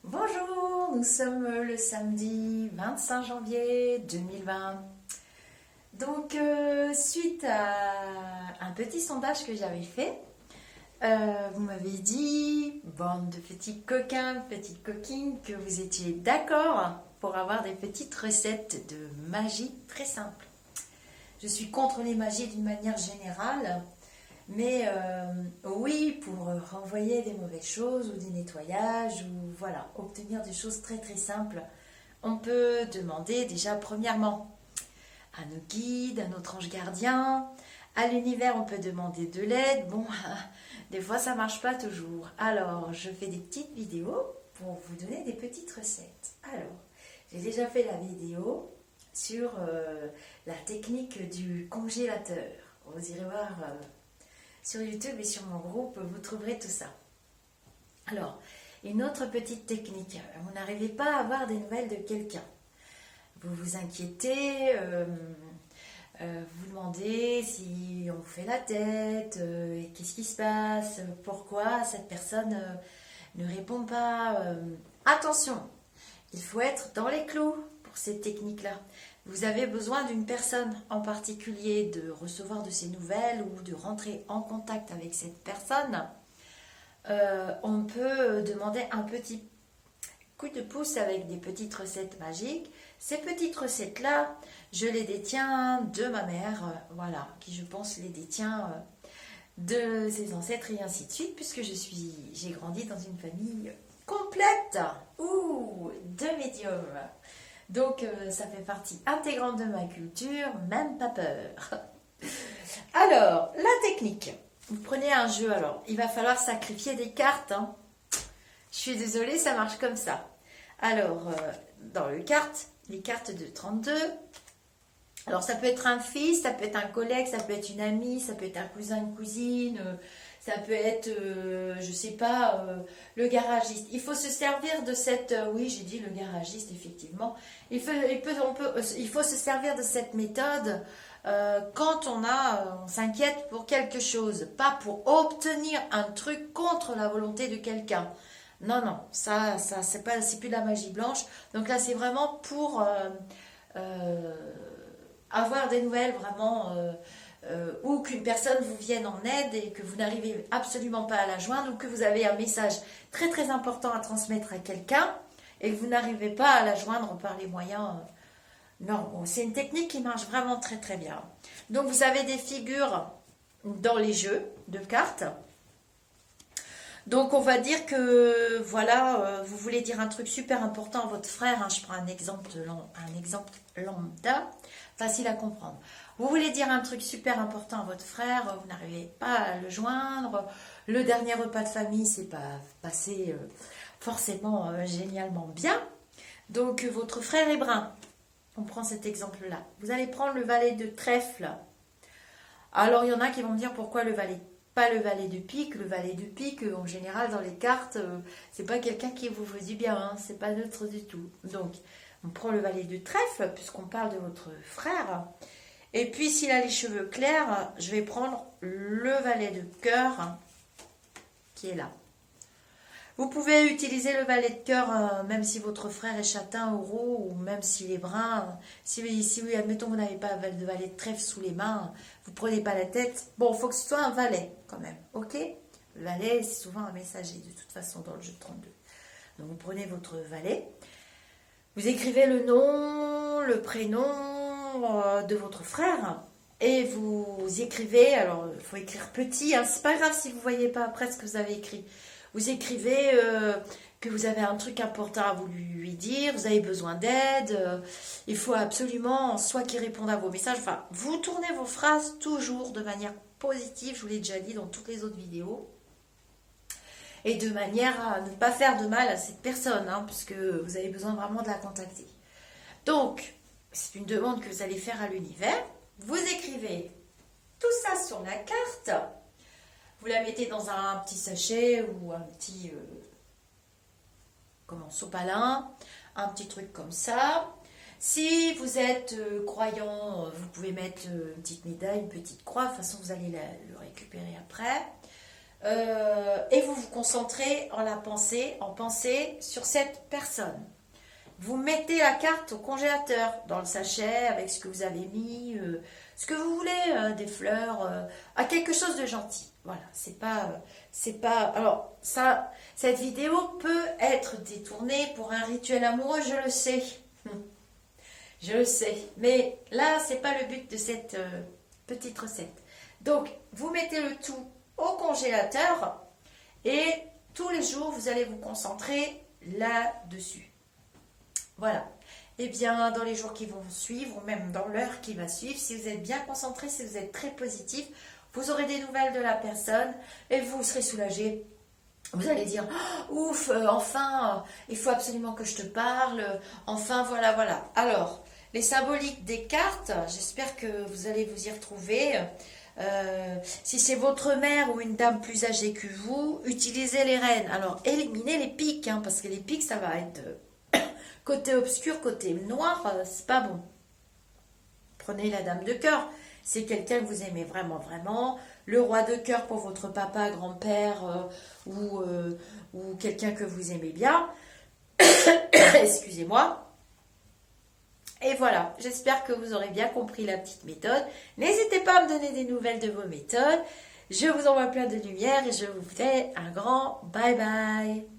Bonjour, nous sommes le samedi 25 janvier 2020. Donc, suite à un petit sondage que j'avais fait, vous m'avez dit, bande de petits coquins, petites coquines, que vous étiez d'accord pour avoir des petites recettes de magie très simples. Je suis contre les magies d'une manière générale, mais oui, pour renvoyer des mauvaises choses ou des nettoyages, ou voilà, obtenir des choses très très simples, on peut demander déjà premièrement à nos guides, à notre ange gardien, à l'univers on peut demander de l'aide. Bon, des fois ça marche pas toujours. Alors, je fais des petites vidéos pour vous donner des petites recettes. Alors, j'ai déjà fait la vidéo sur la technique du congélateur. Vous irez voir sur YouTube et sur mon groupe, vous trouverez tout ça. Alors, une autre petite technique. Vous n'arrivez pas à avoir des nouvelles de quelqu'un. Vous vous inquiétez, vous demandez si on vous fait la tête, et qu'est-ce qui se passe, pourquoi cette personne ne répond pas. Attention, il faut être dans les clous pour cette technique-là. Vous avez besoin d'une personne en particulier, de recevoir de ses nouvelles ou de rentrer en contact avec cette personne. On peut demander un petit coup de pouce avec des petites recettes magiques. Ces petites recettes-là, je les détiens de ma mère, voilà, qui je pense les détient de ses ancêtres et ainsi de suite, puisque j'ai grandi dans une famille complète de médiums. Donc ça fait partie intégrante de ma culture, même pas peur. Alors, la technique. Vous prenez un jeu, alors il va falloir sacrifier des cartes. Hein. Je suis désolée, ça marche comme ça. Alors, dans les cartes de 32, alors ça peut être un fils, ça peut être un collègue, ça peut être une amie, ça peut être un cousin, une cousine, ça peut être, je sais pas, le garagiste. Il faut se servir de cette, oui j'ai dit le garagiste effectivement, il faut se servir de cette méthode quand on s'inquiète pour quelque chose, pas pour obtenir un truc contre la volonté de quelqu'un. Non, non, ça c'est plus de la magie blanche. Donc là, c'est vraiment pour avoir des nouvelles vraiment, ou qu'une personne vous vienne en aide et que vous n'arrivez absolument pas à la joindre, ou que vous avez un message très très important à transmettre à quelqu'un et que vous n'arrivez pas à la joindre par les moyens normaux. C'est une technique qui marche vraiment très très bien. Donc vous avez des figures dans les jeux de cartes. Donc on va dire que voilà, vous voulez dire un truc super important à votre frère, hein, je prends un exemple lambda, facile à comprendre. Vous voulez dire un truc super important à votre frère, vous n'arrivez pas à le joindre, le dernier repas de famille s'est pas passé forcément génialement bien, donc votre frère est brun. On prend cet exemple-là. Vous allez prendre le valet de trèfle. Alors il y en a qui vont me dire pourquoi le valet, pas le valet de pique. Le valet de pique, en général, dans les cartes, c'est pas quelqu'un qui vous veut du bien, hein, c'est pas neutre du tout. Donc, on prend le valet de trèfle, puisqu'on parle de votre frère. Et puis, s'il a les cheveux clairs, je vais prendre le valet de cœur, qui est là. Vous pouvez utiliser le valet de cœur, même si votre frère est châtain ou roux, ou même s'il est brun. Si oui, admettons, vous n'avez pas de valet de trèfle sous les mains, vous ne prenez pas la tête. Bon, il faut que ce soit un valet, quand même, ok? Le valet, c'est souvent un messager, de toute façon, dans le jeu de 32. Donc, vous prenez votre valet, vous écrivez le nom, le prénom de votre frère, et vous écrivez, alors, il faut écrire petit, hein, c'est pas grave si vous ne voyez pas après ce que vous avez écrit. Vous écrivez que vous avez un truc important à vous lui dire, vous avez besoin d'aide, il faut absolument soit qu'il réponde à vos messages. Enfin, vous tournez vos phrases toujours de manière positive, je vous l'ai déjà dit dans toutes les autres vidéos, et de manière à ne pas faire de mal à cette personne, hein, puisque vous avez besoin vraiment de la contacter. Donc, c'est une demande que vous allez faire à l'univers. Vous écrivez tout ça sur la carte. Vous la mettez dans un petit sachet ou un petit sopalin, un petit truc comme ça. Si vous êtes croyant, vous pouvez mettre une petite médaille, une petite croix. De toute façon, vous allez le récupérer après. et vous vous concentrez en pensée sur cette personne. Vous mettez la carte au congélateur, dans le sachet, avec ce que vous avez mis, ce que vous voulez, des fleurs, à quelque chose de gentil. Voilà, c'est pas. Alors, cette vidéo peut être détournée pour un rituel amoureux, je le sais. Je le sais. Mais là, c'est pas le but de cette petite recette. Donc, vous mettez le tout au congélateur et tous les jours, vous allez vous concentrer là-dessus. Voilà. Eh bien, dans les jours qui vont suivre, ou même dans l'heure qui va suivre, si vous êtes bien concentré, si vous êtes très positif, vous aurez des nouvelles de la personne et vous serez soulagé. Vous allez dire, oh, ouf, enfin, il faut absolument que je te parle. Enfin, voilà, voilà. Alors, les symboliques des cartes, j'espère que vous allez vous y retrouver. Si c'est votre mère ou une dame plus âgée que vous, utilisez les reines. Alors, éliminez les piques, hein, parce que les piques, ça va être côté obscur, côté noir, c'est pas bon. Prenez la dame de cœur. C'est quelqu'un que vous aimez vraiment, vraiment. Le roi de cœur pour votre papa, grand-père ou quelqu'un que vous aimez bien. Excusez-moi. Et voilà, j'espère que vous aurez bien compris la petite méthode. N'hésitez pas à me donner des nouvelles de vos méthodes. Je vous envoie plein de lumière et je vous fais un grand bye bye.